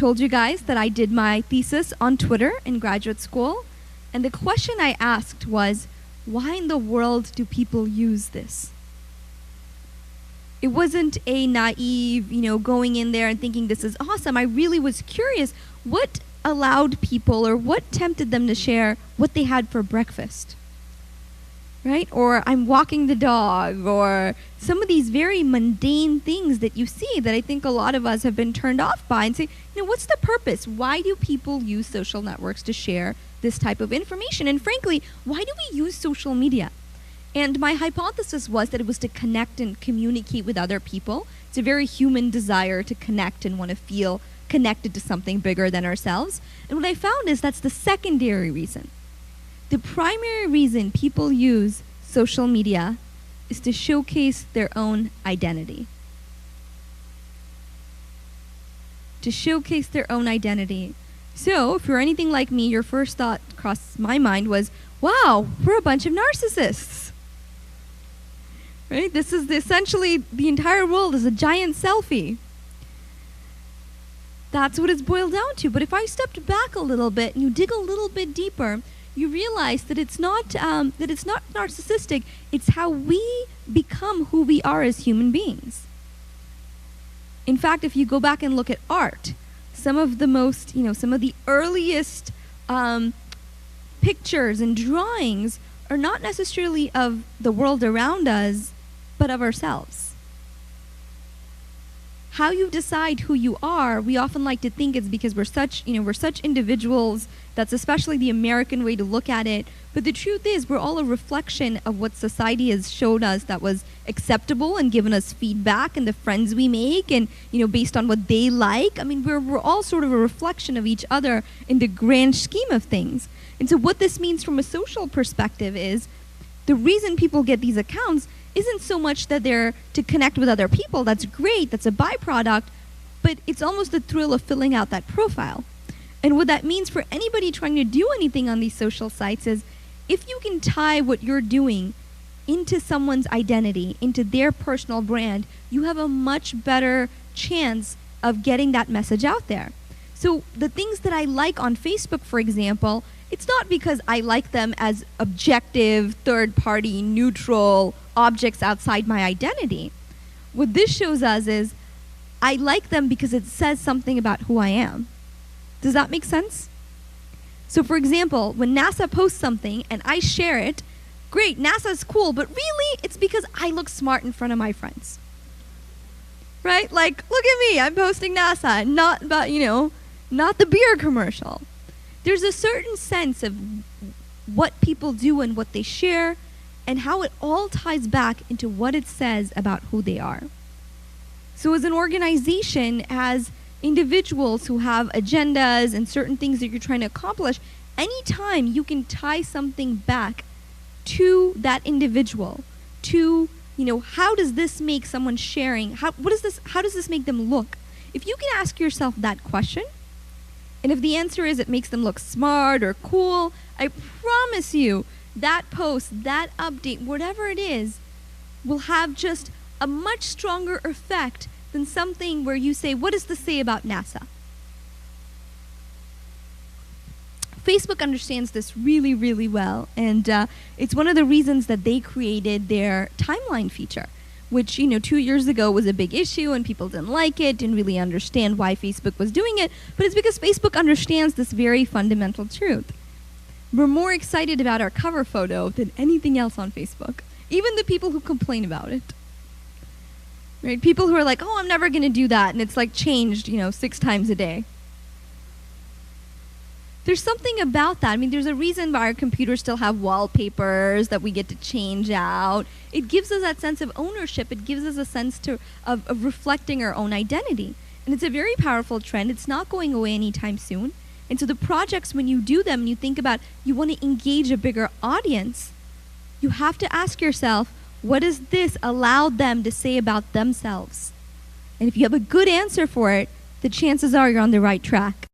told you guys that I did my thesis on Twitter in graduate school, and the question I asked was, why in the world do people use this? It wasn't a naive, going in there and thinking this is awesome. I really was curious what allowed people or what tempted them to share what they had for breakfast, right? Or I'm walking the dog, or some of these very mundane things that you see that I think a lot of us have been turned off by and say, what's the purpose? Why do people use social networks to share this type of information? And frankly, why do we use social media? And my hypothesis was that it was to connect and communicate with other people. It's a very human desire to connect and want to feel connected to something bigger than ourselves. And what I found is that's the secondary reason. The primary reason people use social media is to showcase their own identity. To showcase their own identity. So, if you're anything like me, your first thought across my mind was, wow, we're a bunch of narcissists. Right? This is essentially the entire world is a giant selfie. That's what it's boiled down to. But if I stepped back a little bit and you dig a little bit deeper, you realize that it's not narcissistic. It's how we become who we are as human beings. In fact, if you go back and look at art, some of the earliest pictures and drawings are not necessarily of the world around us, but of ourselves. How you decide who you are, we often like to think it's because we're such individuals. That's especially the American way to look at it. But the truth is, we're all a reflection of what society has showed us that was acceptable and given us feedback, and the friends we make, and based on what they like. I mean, we're all sort of a reflection of each other in the grand scheme of things. And so what this means from a social perspective is the reason people get these accounts isn't so much that they're to connect with other people. That's great. That's a byproduct. But it's almost the thrill of filling out that profile. And what that means for anybody trying to do anything on these social sites is if you can tie what you're doing into someone's identity, into their personal brand, you have a much better chance of getting that message out there. So the things that I like on Facebook, for example, it's not because I like them as objective, third-party, neutral objects outside my identity. What this shows us is I like them because it says something about who I am. Does that make sense? So for example, when NASA posts something and I share it, great, NASA's cool, but really it's because I look smart in front of my friends. Right? Like, look at me, I'm posting NASA, not about, not the beer commercial. There's a certain sense of what people do and what they share and how it all ties back into what it says about who they are. So as an organization, as individuals who have agendas and certain things that you're trying to accomplish, anytime you can tie something back to that individual, to, how does this make someone sharing, how does this make them look? If you can ask yourself that question, and if the answer is it makes them look smart or cool, I promise you that post, that update, whatever it is, will have just a much stronger effect than something where you say, what does this say about NASA? Facebook understands this really, really well, and it's one of the reasons that they created their timeline feature, which 2 years ago was a big issue and people didn't like it, didn't really understand why Facebook was doing it, but it's because Facebook understands this very fundamental truth. We're more excited about our cover photo than anything else on Facebook, even the people who complain about it. Right? People who are like, oh, I'm never going to do that, and it's like changed, 6 times a day. There's something about that. I mean, there's a reason why our computers still have wallpapers that we get to change out. It gives us that sense of ownership. It gives us a sense of reflecting our own identity. And it's a very powerful trend. It's not going away anytime soon. And so the projects, when you do them, and you think about you want to engage a bigger audience, you have to ask yourself, what does this allow them to say about themselves? And if you have a good answer for it, the chances are you're on the right track.